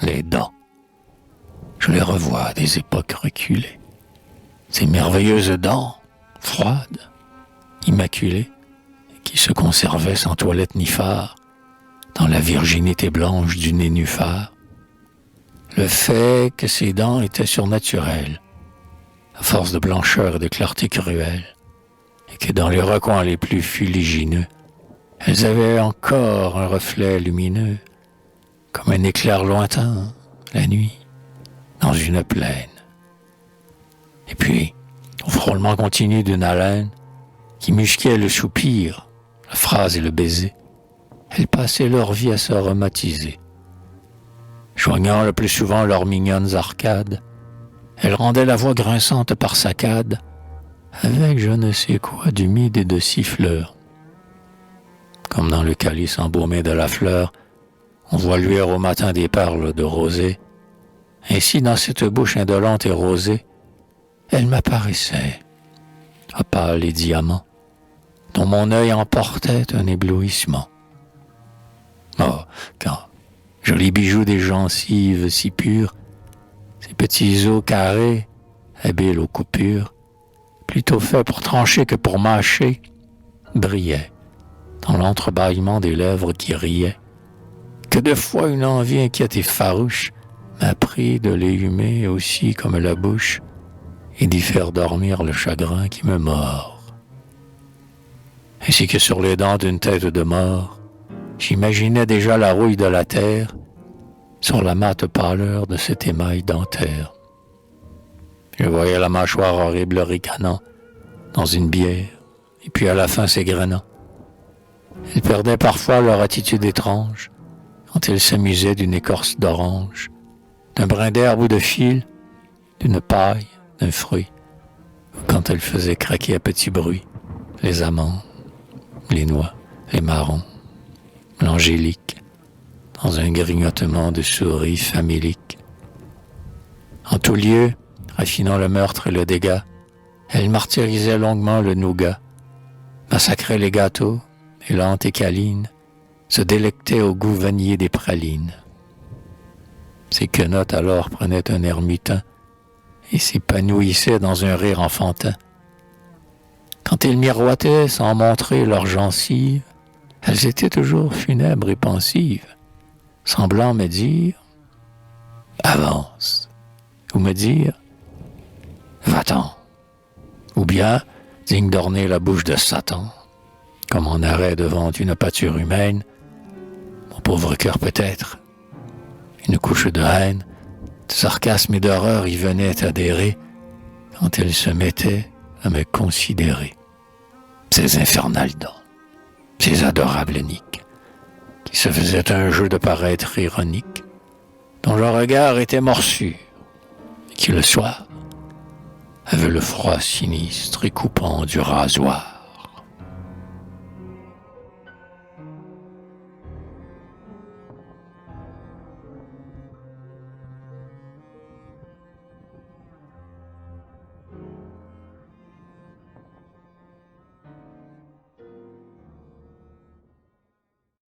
les dents. Je les revois des époques reculées. Ces merveilleuses dents, froides, immaculées, qui se conservaient sans toilette ni phare, dans la virginité blanche du nénuphar. Le fait que ces dents étaient surnaturelles, à force de blancheur et de clarté cruelle, et que dans les recoins les plus fuligineux, elles avaient encore un reflet lumineux, comme un éclair lointain, la nuit, dans une plaine. Et puis, au frôlement continu d'une haleine, qui musquait le soupir, la phrase et le baiser, elles passaient leur vie à s'aromatiser. Joignant le plus souvent leurs mignonnes arcades, elles rendaient la voix grinçante par saccades, avec je ne sais quoi d'humide et de siffleur. Comme dans le calice embaumé de la fleur, on voit luire au matin des perles de rosée. Ainsi, dans cette bouche indolente et rosée, elle m'apparaissait, opale et diamant, dont mon œil emportait un éblouissement. Oh, quand, jolis bijoux des gencives si pures, ces petits os carrés, habiles aux coupures, plutôt faits pour trancher que pour mâcher, brillaient dans l'entrebâillement des lèvres qui riaient, que de fois une envie inquiète et farouche m'a pris de les humer aussi comme la bouche et d'y faire dormir le chagrin qui me mord. Ainsi que sur les dents d'une tête de mort, j'imaginais déjà la rouille de la terre sur la mate pâleur de cet émail dentaire. Je voyais la mâchoire horrible ricanant dans une bière, et puis à la fin s'égrenant. Ils perdaient parfois leur attitude étrange quand ils s'amusaient d'une écorce d'orange, d'un brin d'herbe ou de fil, d'une paille, d'un fruit, ou quand elles faisaient craquer à petit bruit les amandes, les noix, les marrons, l'angélique, dans un grignotement de souris famélique. En tout lieu, raffinant le meurtre et le dégât, elles martyrisaient longuement le nougat, massacraient les gâteaux, et lente et câline, se délectait au goût vanillé des pralines. Ces quenottes alors prenaient un air mutin et s'épanouissaient dans un rire enfantin. Quand ils miroitaient sans montrer leurs gencives, elles étaient toujours funèbres et pensives, semblant me dire « Avance » ou me dire « Va-t'en » ou bien, digne d'orner la bouche de Satan, comme en arrêt devant une pâture humaine, mon pauvre cœur peut-être, une couche de haine, de sarcasme et d'horreur y venait adhérer quand elle se mettait à me considérer. Ces infernales dents, ces adorables niques, qui se faisaient un jeu de paraître ironique, dont le regard était morsure, et qui le soir avait le froid sinistre et coupant du rasoir.